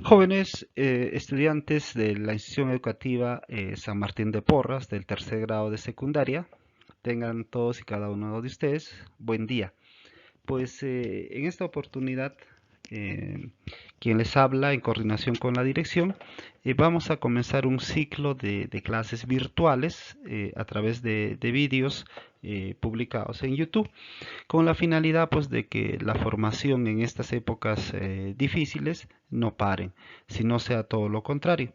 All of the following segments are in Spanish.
Jóvenes estudiantes de la institución educativa San Martín de Porras del tercer grado de secundaria, tengan todos y cada uno de ustedes buen día. Pues en esta oportunidad, eh, quien les habla en coordinación con la dirección, vamos a comenzar un ciclo de clases virtuales a través de vídeos publicados en YouTube, con la finalidad pues de que la formación en estas épocas difíciles no paren, sino sea todo lo contrario,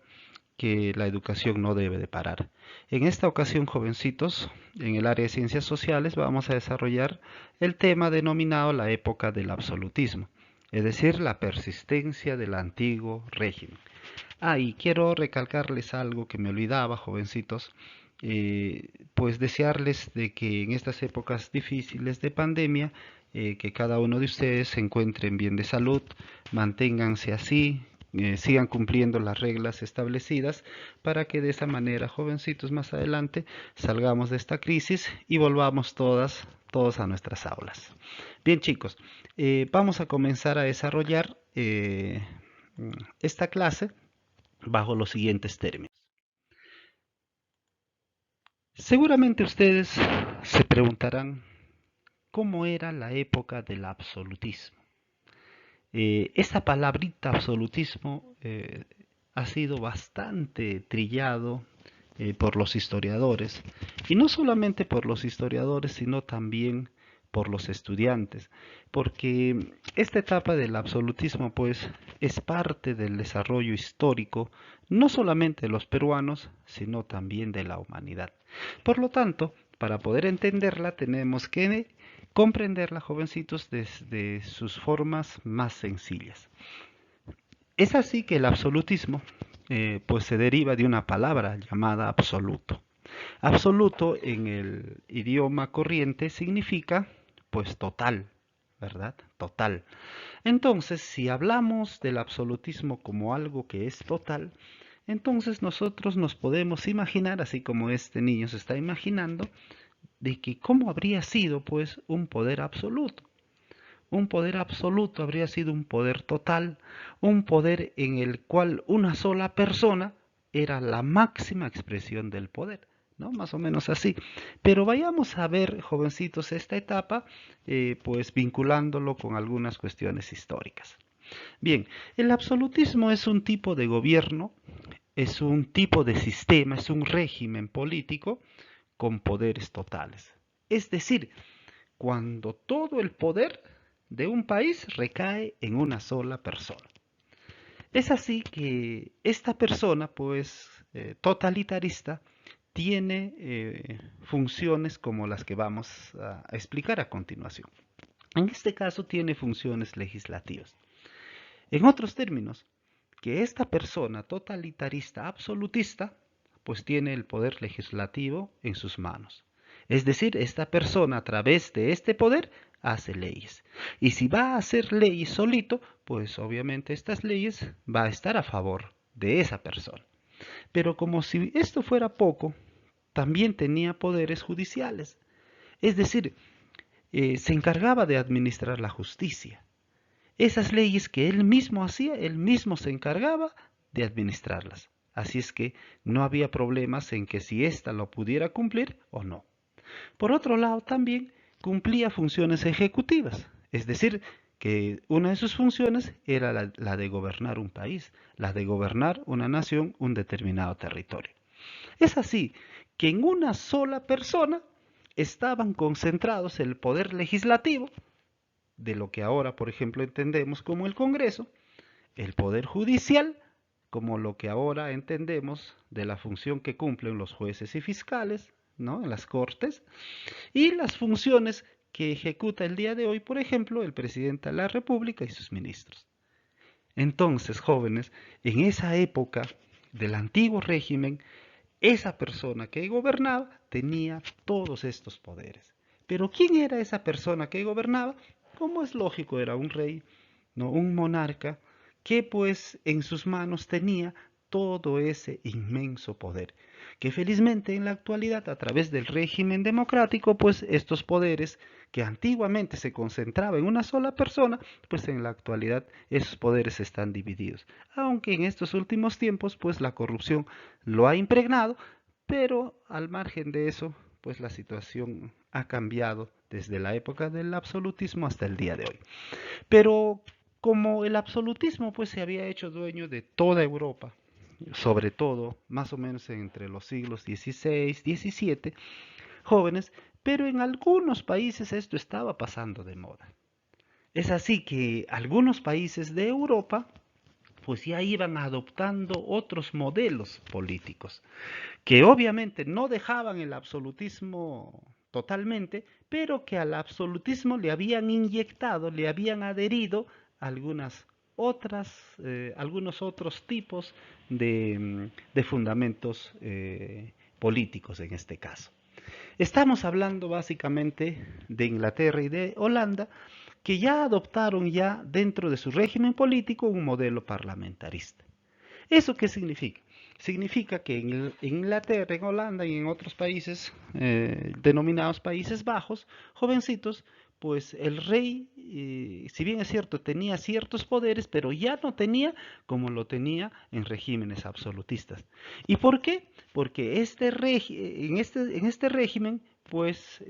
que la educación no debe de parar. En esta ocasión, jovencitos, en el área de ciencias sociales vamos a desarrollar el tema denominado la época del absolutismo, es decir, la persistencia del antiguo régimen. Y quiero recalcarles algo que me olvidaba, jovencitos, pues desearles de que en estas épocas difíciles de pandemia, que cada uno de ustedes se encuentren bien de salud, manténganse así, sigan cumpliendo las reglas establecidas para que de esa manera, jovencitos, más adelante salgamos de esta crisis y volvamos todos a nuestras aulas. Bien, chicos, vamos a comenzar a desarrollar esta clase bajo los siguientes términos. Seguramente ustedes se preguntarán cómo era la época del absolutismo. Esta palabrita absolutismo ha sido bastante trillado por los historiadores, y no solamente por los historiadores, sino también por los estudiantes, porque esta etapa del absolutismo pues es parte del desarrollo histórico no solamente de los peruanos, sino también de la humanidad. Por lo tanto, para poder entenderla tenemos que comprenderla, jovencitos, desde sus formas más sencillas. Es así que el absolutismo pues se deriva de una palabra llamada absoluto. Absoluto en el idioma corriente significa pues total, ¿verdad? Total. Entonces, si hablamos del absolutismo como algo que es total, entonces nosotros nos podemos imaginar, así como este niño se está imaginando, de que cómo habría sido pues un poder absoluto. Un poder absoluto habría sido un poder total, un poder en el cual una sola persona era la máxima expresión del poder, ¿no? Más o menos así. Pero vayamos a ver, jovencitos, esta etapa, pues vinculándolo con algunas cuestiones históricas. Bien, el absolutismo es un tipo de gobierno, es un tipo de sistema, es un régimen político con poderes totales. Es decir, cuando todo el poder de un país recae en una sola persona. Es así que esta persona, pues, totalitarista, tiene funciones como las que vamos a explicar a continuación. En este caso tiene funciones legislativas. En otros términos, que esta persona totalitarista absolutista, pues tiene el poder legislativo en sus manos. Es decir, esta persona a través de este poder hace leyes. Y si va a hacer leyes solito, pues obviamente estas leyes va a estar a favor de esa persona. Pero como si esto fuera poco, también tenía poderes judiciales. Es decir, se encargaba de administrar la justicia. Esas leyes que él mismo hacía, él mismo se encargaba de administrarlas. Así es que no había problemas en que si ésta lo pudiera cumplir o no. Por otro lado, también cumplía funciones ejecutivas, es decir, que una de sus funciones era la de gobernar un país, la de gobernar una nación, un determinado territorio. Es así que en una sola persona estaban concentrados el poder legislativo, de lo que ahora, por ejemplo, entendemos como el Congreso, el poder judicial, como lo que ahora entendemos de la función que cumplen los jueces y fiscales, ¿no? En las cortes, y las funciones que ejecuta el día de hoy, por ejemplo, el presidente de la República y sus ministros. Entonces, jóvenes, en esa época del antiguo régimen, esa persona que gobernaba tenía todos estos poderes. Pero ¿quién era esa persona que gobernaba? Como es lógico, era un rey, no un monarca, que pues en sus manos tenía todo ese inmenso poder, que felizmente en la actualidad a través del régimen democrático pues estos poderes que antiguamente se concentraba en una sola persona, pues en la actualidad esos poderes están divididos. Aunque en estos últimos tiempos, pues la corrupción lo ha impregnado, pero al margen de eso, pues la situación ha cambiado desde la época del absolutismo hasta el día de hoy. Pero como el absolutismo pues se había hecho dueño de toda Europa, sobre todo más o menos entre los siglos XVI, XVII, jóvenes, pero en algunos países esto estaba pasando de moda. Es así que algunos países de Europa pues ya iban adoptando otros modelos políticos, que obviamente no dejaban el absolutismo totalmente, pero que al absolutismo le habían inyectado, le habían adherido algunas algunos otros tipos de fundamentos políticos en este caso. Estamos hablando básicamente de Inglaterra y de Holanda, que ya adoptaron ya dentro de su régimen político un modelo parlamentarista. ¿Eso qué significa? Significa que en Inglaterra, en Holanda y en otros países denominados Países Bajos, jovencitos, pues el rey, si bien es cierto, tenía ciertos poderes, pero ya no tenía como lo tenía en regímenes absolutistas. ¿Y por qué? Porque en este régimen, pues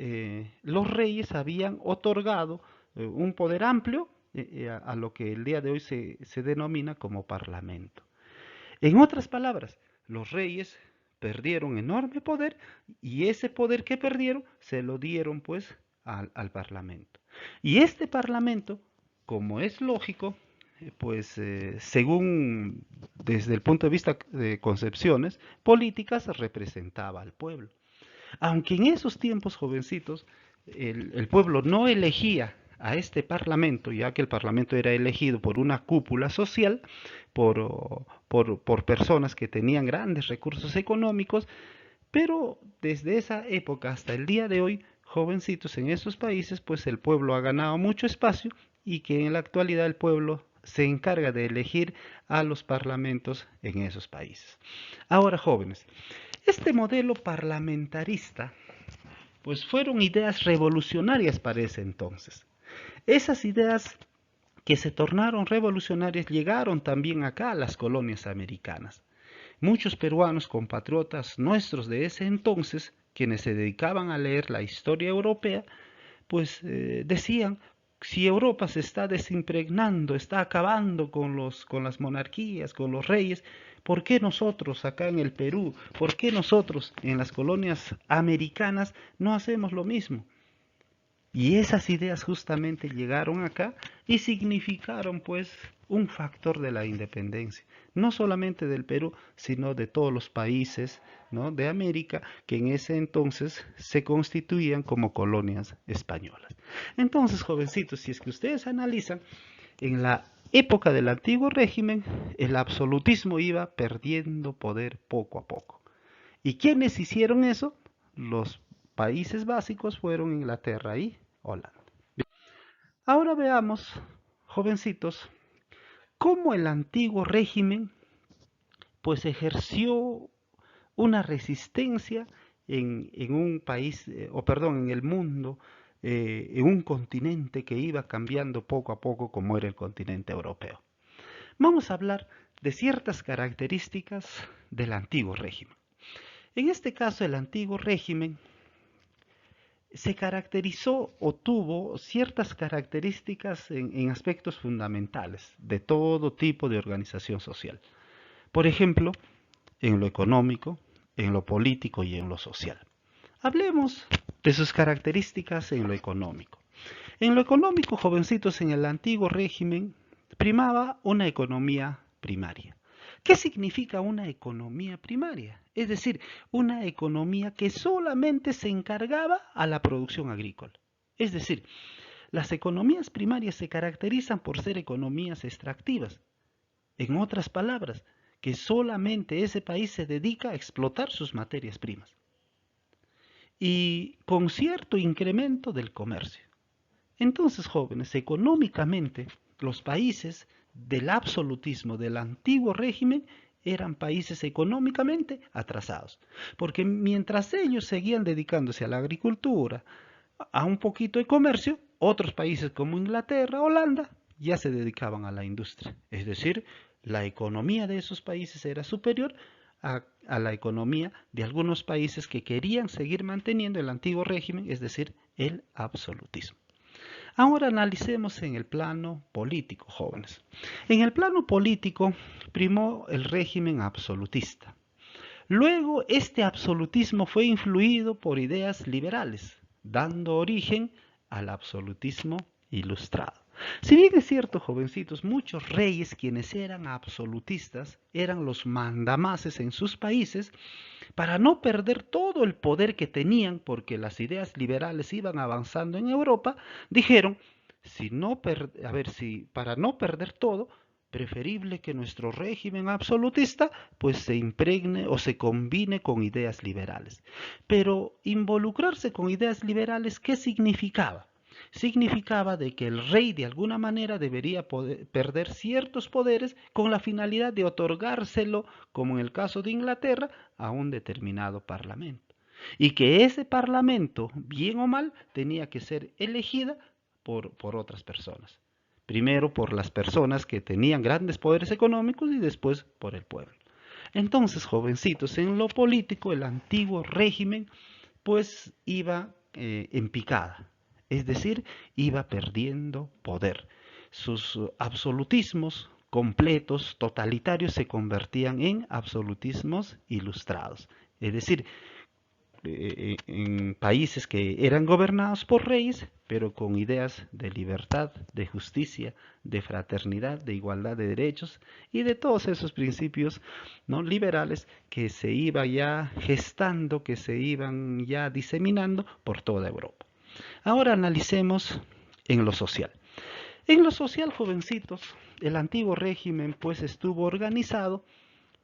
los reyes habían otorgado un poder amplio a lo que el día de hoy se denomina como parlamento. En otras palabras, los reyes perdieron enorme poder y ese poder que perdieron se lo dieron pues al parlamento. Y este parlamento, como es lógico, pues según desde el punto de vista de concepciones políticas representaba al pueblo. Aunque en esos tiempos, jovencitos, el pueblo no elegía a este parlamento, ya que el parlamento era elegido por una cúpula social, por personas que tenían grandes recursos económicos, pero desde esa época hasta el día de hoy, jovencitos, en esos países, pues el pueblo ha ganado mucho espacio y que en la actualidad el pueblo se encarga de elegir a los parlamentos en esos países. Ahora, jóvenes, este modelo parlamentarista, pues fueron ideas revolucionarias para ese entonces. Esas ideas que se tornaron revolucionarias llegaron también acá a las colonias americanas. Muchos peruanos compatriotas nuestros de ese entonces, quienes se dedicaban a leer la historia europea, pues decían, si Europa se está desimpregnando, está acabando con las monarquías, con los reyes, ¿por qué nosotros acá en el Perú, por qué nosotros en las colonias americanas no hacemos lo mismo? Y esas ideas justamente llegaron acá y significaron pues un factor de la independencia, no solamente del Perú, sino de todos los países, ¿no?, de América que en ese entonces se constituían como colonias españolas. Entonces, jovencitos, si es que ustedes analizan, en la época del antiguo régimen, el absolutismo iba perdiendo poder poco a poco. ¿Y quiénes hicieron eso? Los países básicos fueron Inglaterra y Holanda. Ahora veamos, jovencitos, cómo el antiguo régimen pues ejerció una resistencia en un país, o perdón, en el mundo, en un continente que iba cambiando poco a poco como era el continente europeo. Vamos a hablar de ciertas características del antiguo régimen. En este caso, el antiguo régimen se caracterizó o tuvo ciertas características en aspectos fundamentales de todo tipo de organización social. Por ejemplo, en lo económico, en lo político y en lo social. Hablemos de sus características en lo económico. En lo económico, jovencitos, en el antiguo régimen primaba una economía primaria. ¿Qué significa una economía primaria? Es decir, una economía que solamente se encargaba a la producción agrícola. Es decir, las economías primarias se caracterizan por ser economías extractivas. En otras palabras, que solamente ese país se dedica a explotar sus materias primas. Y con cierto incremento del comercio. Entonces, jóvenes, económicamente, los países del absolutismo, del antiguo régimen, eran países económicamente atrasados. Porque mientras ellos seguían dedicándose a la agricultura, a un poquito de comercio, otros países como Inglaterra, Holanda, ya se dedicaban a la industria. Es decir, la economía de esos países era superior a la economía de algunos países que querían seguir manteniendo el antiguo régimen, es decir, el absolutismo. Ahora analicemos en el plano político, jóvenes. En el plano político primó el régimen absolutista. Luego, este absolutismo fue influido por ideas liberales, dando origen al absolutismo ilustrado. Si bien es cierto, jovencitos, muchos reyes quienes eran absolutistas eran los mandamases en sus países para no perder todo el poder que tenían, porque las ideas liberales iban avanzando en Europa, dijeron, si para no perder todo, preferible que nuestro régimen absolutista pues se impregne o se combine con ideas liberales. Pero involucrarse con ideas liberales, ¿qué significaba? Significaba de que el rey de alguna manera debería perder ciertos poderes con la finalidad de otorgárselo, como en el caso de Inglaterra, a un determinado parlamento. Y que ese parlamento, bien o mal, tenía que ser elegida por otras personas. Primero por las personas que tenían grandes poderes económicos y después por el pueblo. Entonces, jovencitos, en lo político el antiguo régimen pues iba en picada, es decir, iba perdiendo poder. Sus absolutismos completos, totalitarios, se convertían en absolutismos ilustrados, es decir, en países que eran gobernados por reyes, pero con ideas de libertad, de justicia, de fraternidad, de igualdad de derechos y de todos esos principios no liberales que se iba ya gestando, que se iban ya diseminando por toda Europa. Ahora analicemos en lo social. En lo social, jovencitos, el antiguo régimen pues estuvo organizado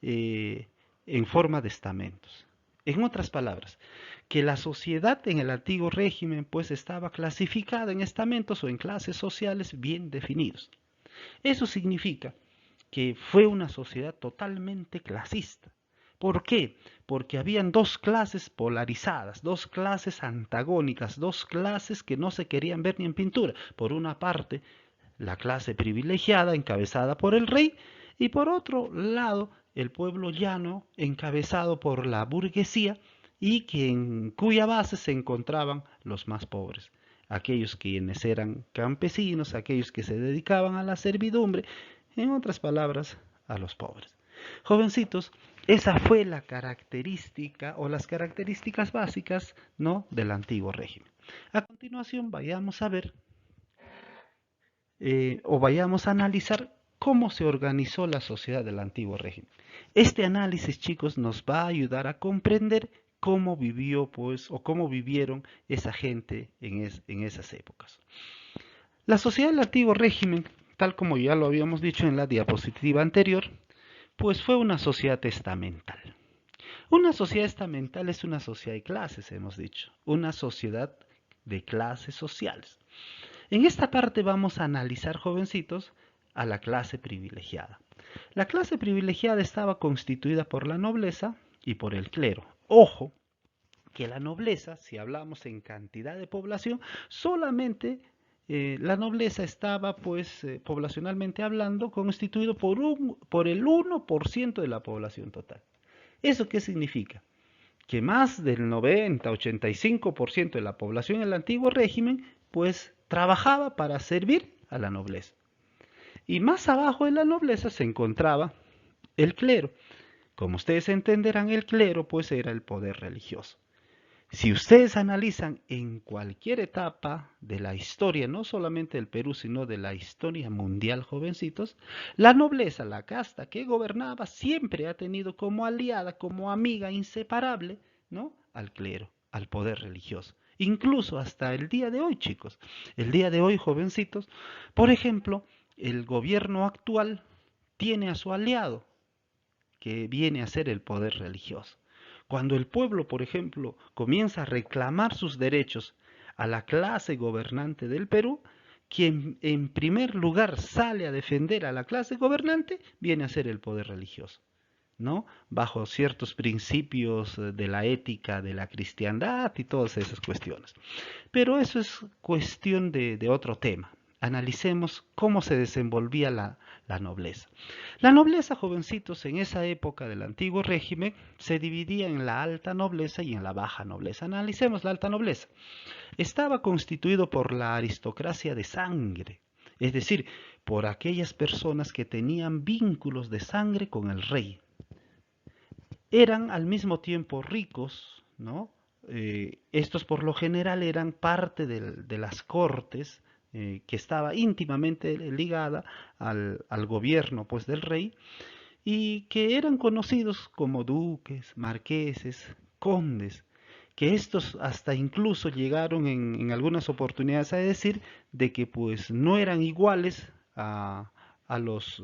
eh, en forma de estamentos. En otras palabras, que la sociedad en el antiguo régimen pues estaba clasificada en estamentos o en clases sociales bien definidos. Eso significa que fue una sociedad totalmente clasista. ¿Por qué? Porque habían dos clases polarizadas, dos clases antagónicas, dos clases que no se querían ver ni en pintura. Por una parte, la clase privilegiada encabezada por el rey y por otro lado, el pueblo llano encabezado por la burguesía y que en cuya base se encontraban los más pobres, aquellos quienes eran campesinos, aquellos que se dedicaban a la servidumbre, en otras palabras, a los pobres. Jovencitos, esa fue la característica o las características básicas, ¿no?, del antiguo régimen. A continuación vayamos a ver o vayamos a analizar cómo se organizó la sociedad del antiguo régimen. Este análisis, chicos, nos va a ayudar a comprender cómo vivió, pues, o cómo vivieron esa gente en esas épocas. La sociedad del antiguo régimen, tal como ya lo habíamos dicho en la diapositiva anterior, pues fue una sociedad estamental. Una sociedad estamental es una sociedad de clases, hemos dicho, una sociedad de clases sociales. En esta parte vamos a analizar, jovencitos, a la clase privilegiada. La clase privilegiada estaba constituida por la nobleza y por el clero. Ojo, que la nobleza, si hablamos en cantidad de población, solamente la nobleza estaba, pues, poblacionalmente hablando, constituido por el 1% de la población total. ¿Eso qué significa? Que más del 90-85% de la población en el antiguo régimen pues trabajaba para servir a la nobleza. Y más abajo de la nobleza se encontraba el clero. Como ustedes entenderán, el clero pues era el poder religioso. Si ustedes analizan en cualquier etapa de la historia, no solamente del Perú, sino de la historia mundial, jovencitos, la nobleza, la casta que gobernaba, siempre ha tenido como aliada, como amiga inseparable, ¿no?, al clero, al poder religioso. Incluso hasta el día de hoy, chicos. El día de hoy, jovencitos, por ejemplo, el gobierno actual tiene a su aliado, que viene a ser el poder religioso. Cuando el pueblo, por ejemplo, comienza a reclamar sus derechos a la clase gobernante del Perú, quien en primer lugar sale a defender a la clase gobernante viene a ser el poder religioso. ¿no? Bajo ciertos principios de la ética de la cristiandad y todas esas cuestiones. Pero eso es cuestión de otro tema. Analicemos cómo se desenvolvía la nobleza. La nobleza, jovencitos, en esa época del antiguo régimen se dividía en la alta nobleza y en la baja nobleza. Analicemos la alta nobleza. Estaba constituido por la aristocracia de sangre, es decir, por aquellas personas que tenían vínculos de sangre con el rey. Eran al mismo tiempo ricos, ¿no? Estos por lo general eran parte de las cortes, que estaba íntimamente ligada al gobierno pues del rey, y que eran conocidos como duques, marqueses, condes, que estos hasta incluso llegaron en algunas oportunidades a decir de que pues no eran iguales a los,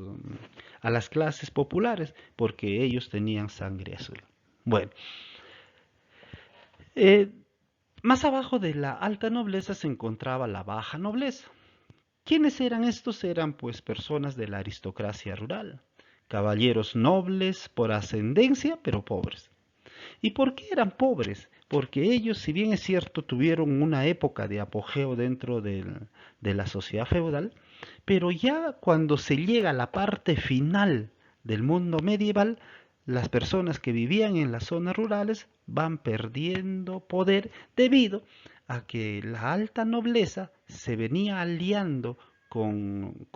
a las clases populares, porque ellos tenían sangre azul. Bueno, eh, más abajo de la alta nobleza se encontraba la baja nobleza. ¿Quiénes eran estos? Eran pues personas de la aristocracia rural, caballeros nobles por ascendencia, pero pobres. ¿Y por qué eran pobres? Porque ellos, si bien es cierto, tuvieron una época de apogeo dentro de la sociedad feudal, pero ya cuando se llega a la parte final del mundo medieval, las personas que vivían en las zonas rurales van perdiendo poder debido a que la alta nobleza se venía aliando con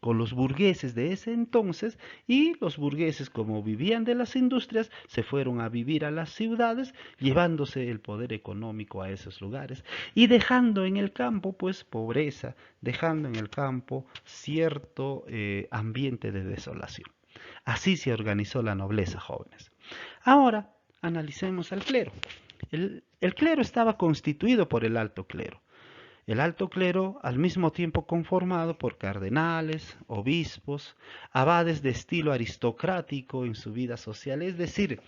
los burgueses de ese entonces, y los burgueses, como vivían de las industrias, se fueron a vivir a las ciudades, llevándose el poder económico a esos lugares y dejando en el campo pues pobreza, dejando en el campo cierto ambiente de desolación. Así se organizó la nobleza, jóvenes. Ahora analicemos al clero. El clero estaba constituido por el alto clero. El alto clero al mismo tiempo conformado por cardenales, obispos, abades de estilo aristocrático en su vida social, es decir,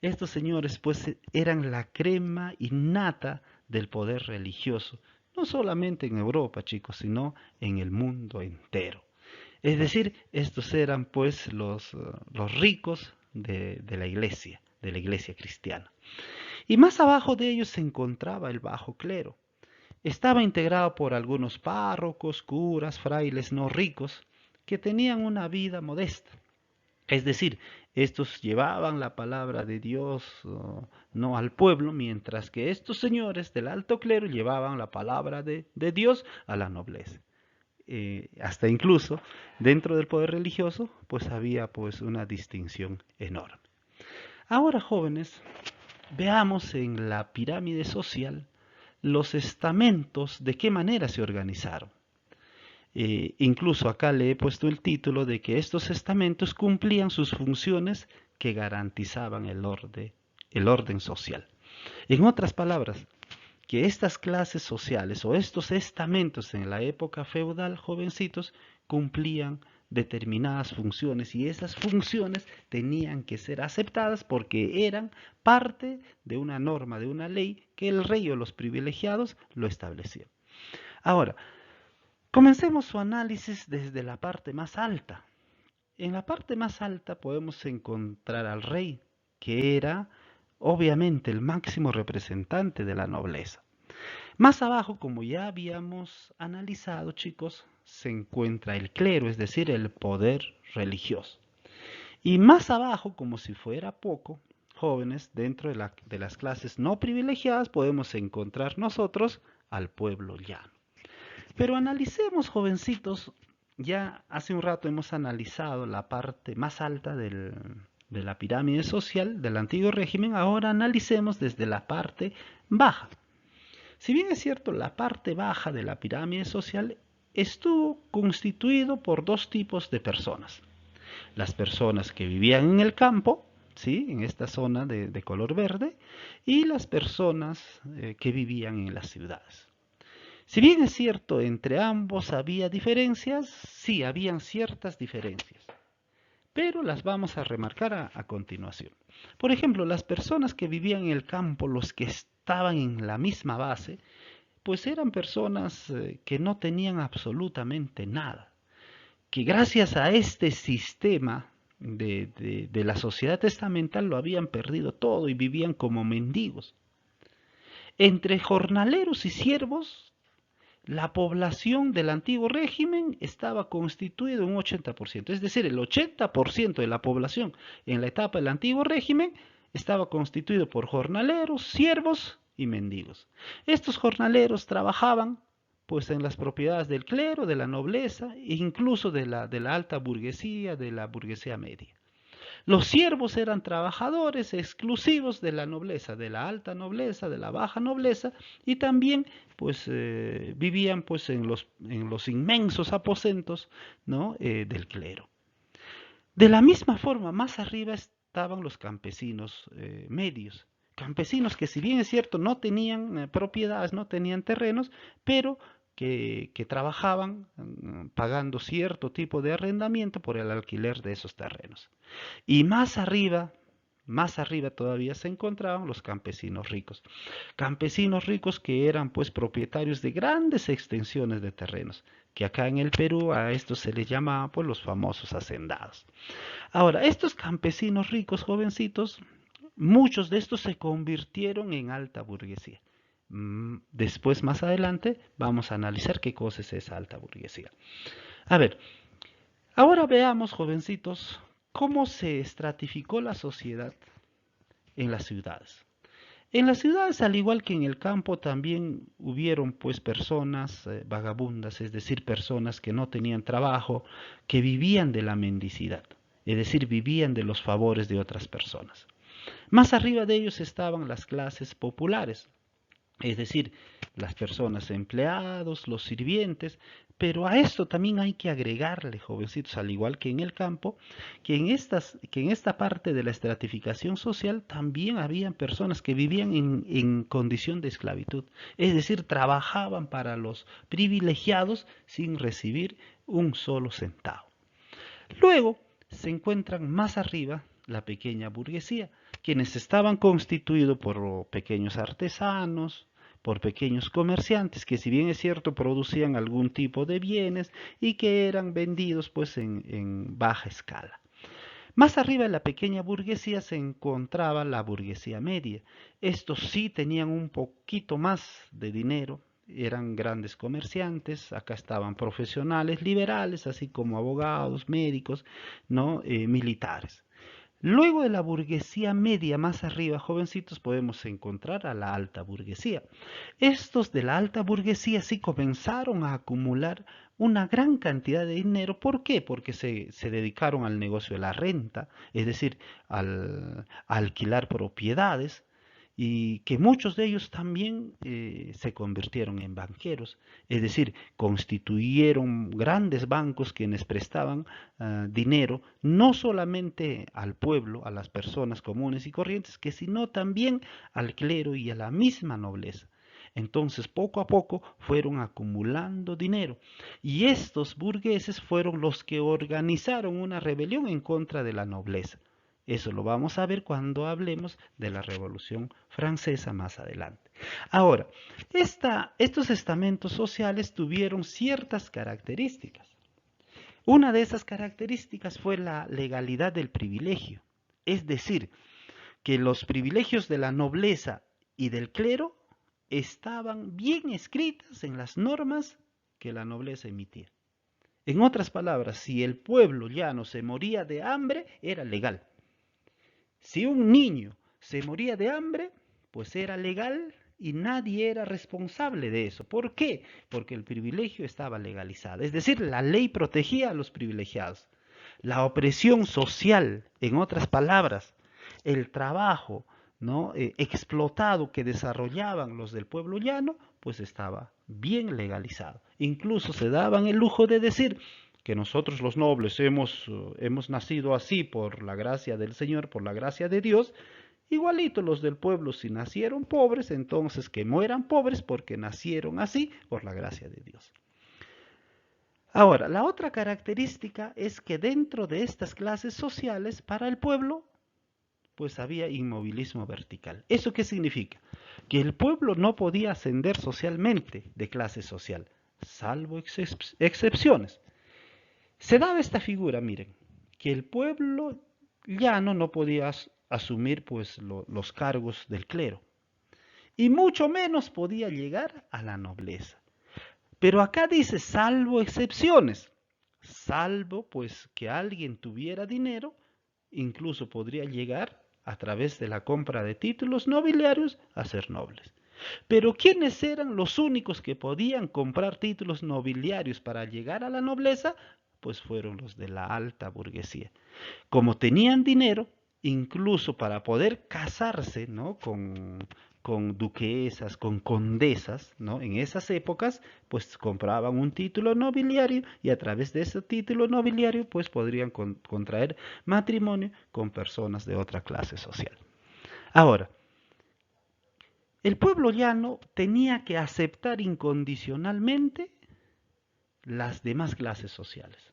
estos señores pues eran la crema innata del poder religioso, no solamente en Europa, chicos, sino en el mundo entero. Es decir, estos eran pues los ricos de la iglesia cristiana. Y más abajo de ellos se encontraba el bajo clero. Estaba integrado por algunos párrocos, curas, frailes no ricos, que tenían una vida modesta. Es decir, estos llevaban la palabra de Dios no al pueblo, mientras que estos señores del alto clero llevaban la palabra de Dios a la nobleza. Hasta incluso dentro del poder religioso, pues había pues una distinción enorme. Ahora, jóvenes, veamos en la pirámide social los estamentos de qué manera se organizaron. Incluso acá le he puesto el título de que estos estamentos cumplían sus funciones que garantizaban el orden social. En otras palabras, que estas clases sociales o estos estamentos en la época feudal, jovencitos, cumplían determinadas funciones, y esas funciones tenían que ser aceptadas porque eran parte de una norma, de una ley que el rey o los privilegiados lo establecían. Ahora, comencemos su análisis desde la parte más alta. En la parte más alta podemos encontrar al rey, que era obviamente el máximo representante de la nobleza. Más abajo, como ya habíamos analizado, chicos, se encuentra el clero, es decir, el poder religioso. Y más abajo, como si fuera poco, jóvenes, dentro de las clases no privilegiadas, podemos encontrar nosotros al pueblo llano. Pero analicemos, jovencitos, ya hace un rato hemos analizado la parte más alta de la pirámide social del antiguo régimen, ahora analicemos desde la parte baja. Si bien es cierto, la parte baja de la pirámide social estuvo constituido por dos tipos de personas. Las personas que vivían en el campo, ¿sí?, en esta zona de color verde, y las personas que vivían en las ciudades. Si bien es cierto, entre ambos había diferencias, sí, habían ciertas diferencias, pero las vamos a remarcar a continuación. Por ejemplo, las personas que vivían en el campo, los que estaban en la misma base, pues eran personas que no tenían absolutamente nada, que gracias a este sistema de la sociedad testamental lo habían perdido todo y vivían como mendigos. Entre jornaleros y siervos, la población del antiguo régimen estaba constituida en un 80%, es decir, el 80% de la población en la etapa del antiguo régimen estaba constituido por jornaleros, siervos y mendigos. Estos jornaleros trabajaban pues en las propiedades del clero, de la nobleza e incluso de la alta burguesía, de la burguesía media. Los siervos eran trabajadores exclusivos de la nobleza, de la alta nobleza, de la baja nobleza, y también pues vivían pues en los inmensos aposentos, ¿no? Del clero. De la misma forma, más arriba estaban los campesinos medios. Campesinos que si bien es cierto no tenían propiedades, no tenían terrenos, pero que trabajaban pagando cierto tipo de arrendamiento por el alquiler de esos terrenos. Y más arriba todavía se encontraban los campesinos ricos que eran pues propietarios de grandes extensiones de terrenos, que acá en el Perú a estos se les llama pues los famosos hacendados. Ahora, estos campesinos ricos, jovencitos, muchos de estos se convirtieron en alta burguesía. Después, más adelante, vamos a analizar qué cosa es esa alta burguesía. A ver, ahora veamos, jovencitos, cómo se estratificó la sociedad en las ciudades. En las ciudades, al igual que en el campo, también hubieron pues personas vagabundas, es decir, personas que no tenían trabajo, que vivían de la mendicidad, es decir, vivían de los favores de otras personas. Más arriba de ellos estaban las clases populares, es decir, las personas empleados, los sirvientes, pero a esto también hay que agregarle, jovencitos, al igual que en el campo, que en esta parte de la estratificación social también habían personas que vivían en condición de esclavitud, es decir, trabajaban para los privilegiados sin recibir un solo centavo. Luego se encuentran más arriba la pequeña burguesía, quienes estaban constituidos por pequeños artesanos, por pequeños comerciantes, que si bien es cierto producían algún tipo de bienes y que eran vendidos pues en baja escala. Más arriba de la pequeña burguesía se encontraba la burguesía media. Estos sí tenían un poquito más de dinero, eran grandes comerciantes, acá estaban profesionales liberales, así como abogados, médicos, ¿no? Militares. Luego de la burguesía media más arriba, jovencitos, podemos encontrar a la alta burguesía. Estos de la alta burguesía sí comenzaron a acumular una gran cantidad de dinero. ¿Por qué? Porque se dedicaron al negocio de la renta, es decir, a alquilar propiedades, y que muchos de ellos también se convirtieron en banqueros, es decir, constituyeron grandes bancos quienes prestaban dinero no solamente al pueblo, a las personas comunes y corrientes, que sino también al clero y a la misma nobleza. Entonces, poco a poco fueron acumulando dinero y estos burgueses fueron los que organizaron una rebelión en contra de la nobleza. Eso lo vamos a ver cuando hablemos de la Revolución Francesa más adelante. Ahora, estos estamentos sociales tuvieron ciertas características. Una de esas características fue la legalidad del privilegio, es decir, que los privilegios de la nobleza y del clero estaban bien escritas en las normas que la nobleza emitía. En otras palabras, si el pueblo llano se moría de hambre, era legal. Si un niño se moría de hambre, pues era legal y nadie era responsable de eso. ¿Por qué? Porque el privilegio estaba legalizado. Es decir, la ley protegía a los privilegiados. La opresión social, en otras palabras, el trabajo, ¿no? Explotado que desarrollaban los del pueblo llano, pues estaba bien legalizado. Incluso se daban el lujo de decir que nosotros los nobles hemos nacido así por la gracia del Señor, por la gracia de Dios. Igualito los del pueblo, si nacieron pobres, entonces que mueran pobres porque nacieron así por la gracia de Dios. Ahora, la otra característica es que dentro de estas clases sociales, para el pueblo, pues había inmovilismo vertical. ¿Eso qué significa? Que el pueblo no podía ascender socialmente de clase social, salvo excepciones. Se daba esta figura, miren, que el pueblo llano no podía asumir pues los cargos del clero y mucho menos podía llegar a la nobleza. Pero acá dice salvo excepciones, salvo pues que alguien tuviera dinero, incluso podría llegar a través de la compra de títulos nobiliarios a ser nobles. Pero ¿quiénes eran los únicos que podían comprar títulos nobiliarios para llegar a la nobleza? Pues fueron los de la alta burguesía. Como tenían dinero, incluso para poder casarse, ¿no? con duquesas, con condesas, ¿no? En esas épocas, pues compraban un título nobiliario y a través de ese título nobiliario, pues podrían contraer matrimonio con personas de otra clase social. Ahora, el pueblo llano tenía que aceptar incondicionalmente las demás clases sociales.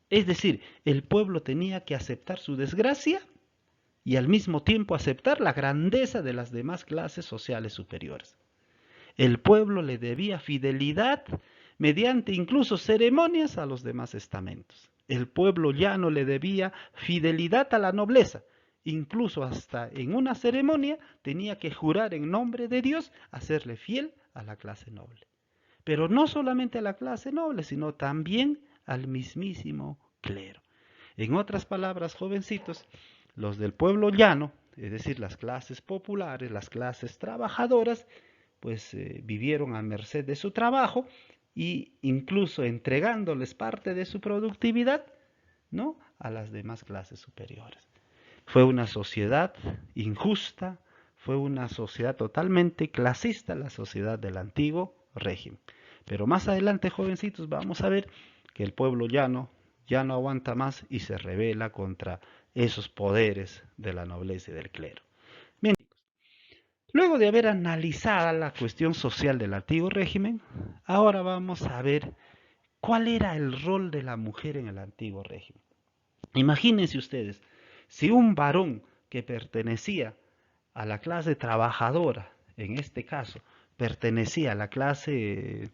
Es decir, el pueblo tenía que aceptar su desgracia y al mismo tiempo aceptar la grandeza de las demás clases sociales superiores. El pueblo le debía fidelidad mediante incluso ceremonias a los demás estamentos. El pueblo llano le debía fidelidad a la nobleza. Incluso hasta en una ceremonia tenía que jurar en nombre de Dios a serle fiel a la clase noble. Pero no solamente a la clase noble, sino también al mismísimo clero. En otras palabras, jovencitos, los del pueblo llano, es decir, las clases populares, las clases trabajadoras, pues vivieron a merced de su trabajo y incluso entregándoles parte de su productividad, ¿no? A las demás clases superiores. Fue una sociedad injusta, fue una sociedad totalmente clasista, la sociedad del antiguo régimen. Pero más adelante, jovencitos, vamos a ver que el pueblo llano ya no aguanta más y se rebela contra esos poderes de la nobleza y del clero. Bien, luego de haber analizado la cuestión social del antiguo régimen, ahora vamos a ver cuál era el rol de la mujer en el antiguo régimen. Imagínense ustedes, si un varón que pertenecía a la clase trabajadora, en este caso, pertenecía a la clase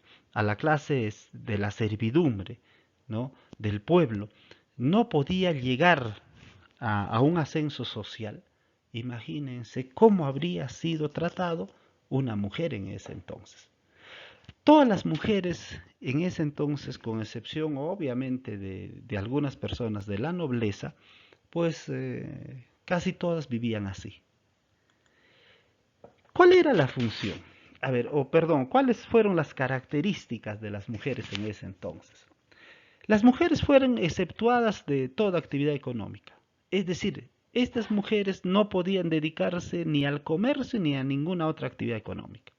de la servidumbre, ¿no? Del pueblo, no podía llegar a un ascenso social. Imagínense cómo habría sido tratado una mujer en ese entonces. Todas las mujeres en ese entonces, con excepción obviamente de algunas personas de la nobleza, pues casi todas vivían así. ¿Cuál era la función? A ver, perdón, ¿cuáles fueron las características de las mujeres en ese entonces? Las mujeres fueron exceptuadas de toda actividad económica. Es decir, estas mujeres no podían dedicarse ni al comercio ni a ninguna otra actividad económica.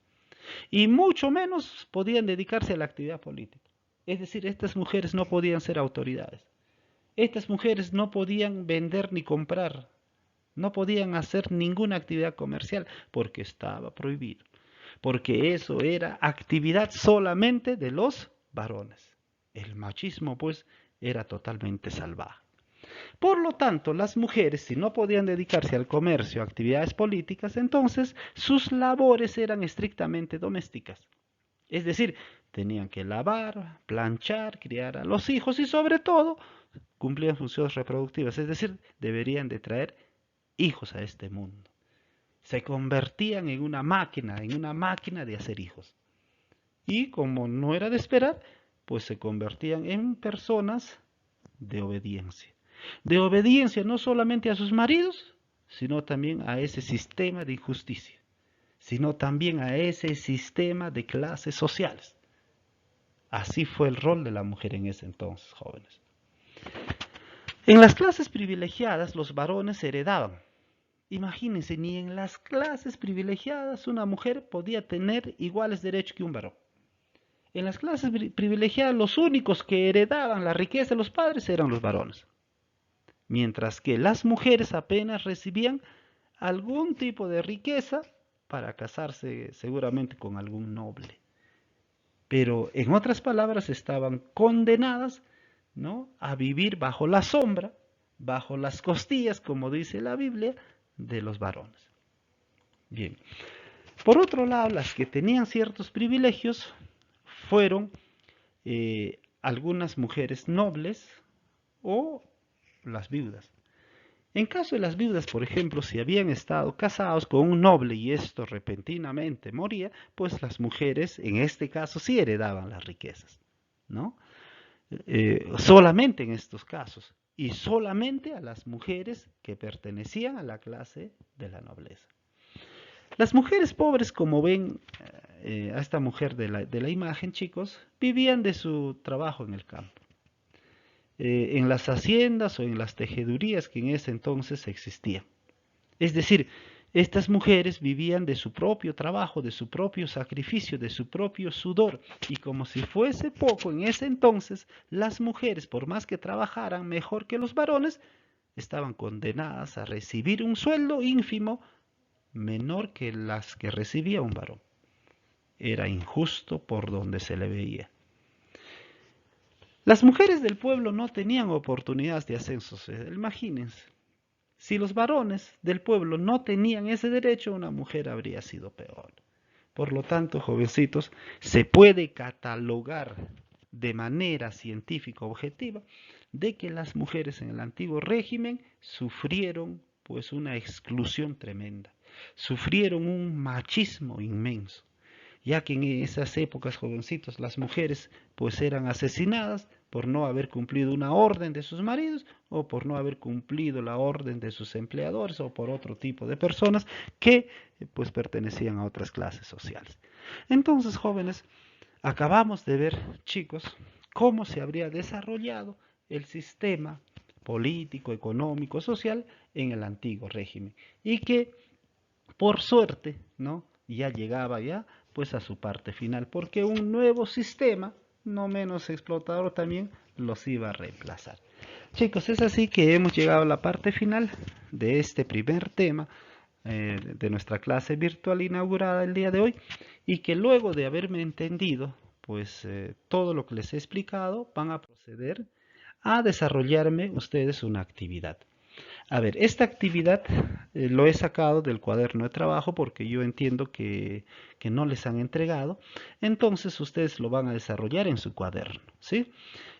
Y mucho menos podían dedicarse a la actividad política. Es decir, estas mujeres no podían ser autoridades. Estas mujeres no podían vender ni comprar, no podían hacer ninguna actividad comercial porque estaba prohibido. Porque eso era actividad solamente de los varones. El machismo, pues, era totalmente salvaje. Por lo tanto, las mujeres, si no podían dedicarse al comercio o actividades políticas, entonces sus labores eran estrictamente domésticas. Es decir, tenían que lavar, planchar, criar a los hijos y sobre todo cumplían funciones reproductivas, es decir, deberían de traer hijos a este mundo. Se convertían en una máquina de hacer hijos. Y como no era de esperar, pues se convertían en personas de obediencia. De obediencia no solamente a sus maridos, sino también a ese sistema de injusticia, sino también a ese sistema de clases sociales. Así fue el rol de la mujer en ese entonces, jóvenes. En las clases privilegiadas los varones heredaban. Imagínense, ni en las clases privilegiadas una mujer podía tener iguales derechos que un varón. En las clases privilegiadas los únicos que heredaban la riqueza de los padres eran los varones, mientras que las mujeres apenas recibían algún tipo de riqueza para casarse seguramente con algún noble. Pero en otras palabras estaban condenadas, ¿no?, a vivir bajo la sombra, bajo las costillas, como dice la Biblia, de los varones. Bien. Por otro lado, las que tenían ciertos privilegios fueron algunas mujeres nobles o las viudas. En caso de las viudas, por ejemplo, si habían estado casados con un noble y esto repentinamente moría, pues las mujeres en este caso sí heredaban las riquezas, ¿no? Solamente en estos casos y solamente a las mujeres que pertenecían a la clase de la nobleza. Las mujeres pobres, como ven a esta mujer de la imagen, chicos, vivían de su trabajo en el campo, en las haciendas o en las tejedurías que en ese entonces existían. Es decir, estas mujeres vivían de su propio trabajo, de su propio sacrificio, de su propio sudor. Y como si fuese poco en ese entonces, las mujeres, por más que trabajaran mejor que los varones, estaban condenadas a recibir un sueldo ínfimo menor que las que recibía un varón. Era injusto por donde se le veía. Las mujeres del pueblo no tenían oportunidades de ascenso, imagínense. Si los varones del pueblo no tenían ese derecho, una mujer habría sido peor. Por lo tanto, jovencitos, se puede catalogar de manera científica objetiva de que las mujeres en el antiguo régimen sufrieron pues una exclusión tremenda, sufrieron un machismo inmenso, ya que en esas épocas, jovencitos, las mujeres pues eran asesinadas por no haber cumplido una orden de sus maridos o por no haber cumplido la orden de sus empleadores o por otro tipo de personas que pues pertenecían a otras clases sociales. Entonces, jóvenes, acabamos de ver, chicos, cómo se habría desarrollado el sistema político, económico, social en el antiguo régimen y que por suerte, ¿no? Ya llegaba ya pues a su parte final, porque un nuevo sistema, no menos explotador también, los iba a reemplazar. Chicos, es así que hemos llegado a la parte final de este primer tema de nuestra clase virtual inaugurada el día de hoy y que luego de haberme entendido pues todo lo que les he explicado van a proceder a desarrollarme ustedes una actividad. A ver, esta actividad lo he sacado del cuaderno de trabajo porque yo entiendo que no les han entregado. Entonces ustedes lo van a desarrollar en su cuaderno, ¿sí?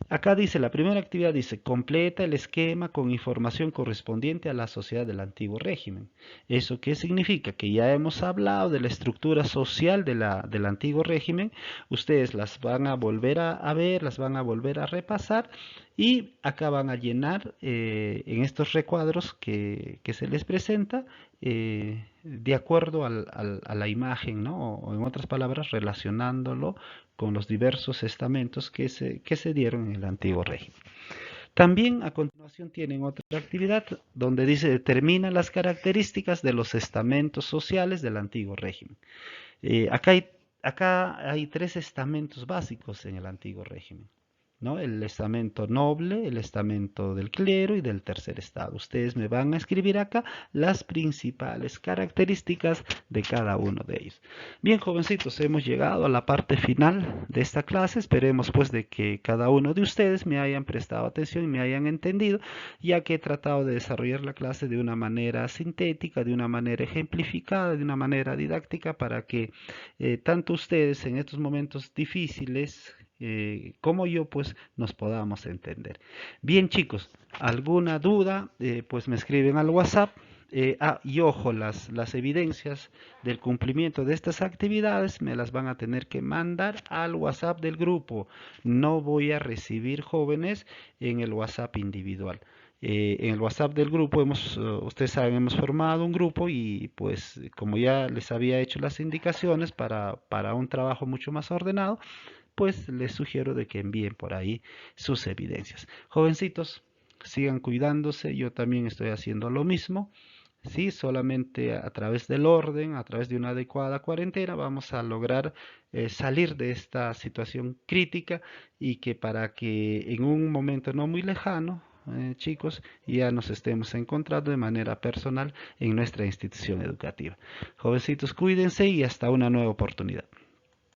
Acá dice, la primera actividad dice, completa el esquema con información correspondiente a la sociedad del antiguo régimen. ¿Eso qué significa? Que ya hemos hablado de la estructura social del antiguo régimen. Ustedes las van a volver a ver, las van a volver a repasar y acá van a llenar en estos recuadros que se les presenta de acuerdo a la imagen, ¿no? O en otras palabras, relacionándolo con los diversos estamentos que se dieron en el antiguo régimen. También a continuación tienen otra actividad donde dice determina las características de los estamentos sociales del antiguo régimen. Acá hay tres estamentos básicos en el antiguo régimen, ¿no? El estamento noble, el estamento del clero y del tercer estado. Ustedes me van a escribir acá las principales características de cada uno de ellos. Bien, jovencitos, hemos llegado a la parte final de esta clase. Esperemos pues de que cada uno de ustedes me hayan prestado atención y me hayan entendido, ya que he tratado de desarrollar la clase de una manera sintética, de una manera ejemplificada, de una manera didáctica para que tanto ustedes en estos momentos difíciles como yo pues nos podamos entender. Bien, chicos, alguna duda pues me escriben al WhatsApp. Y ojo, las evidencias del cumplimiento de estas actividades me las van a tener que mandar al WhatsApp del grupo. No voy a recibir jóvenes en el WhatsApp individual. En el WhatsApp del grupo ustedes saben, hemos formado un grupo y pues como ya les había hecho las indicaciones para un trabajo mucho más ordenado, pues les sugiero de que envíen por ahí sus evidencias. Jovencitos, sigan cuidándose, yo también estoy haciendo lo mismo. Sí, solamente a través del orden, a través de una adecuada cuarentena, vamos a lograr salir de esta situación crítica y que para que en un momento no muy lejano, chicos, ya nos estemos encontrando de manera personal en nuestra institución educativa. Jovencitos, cuídense y hasta una nueva oportunidad.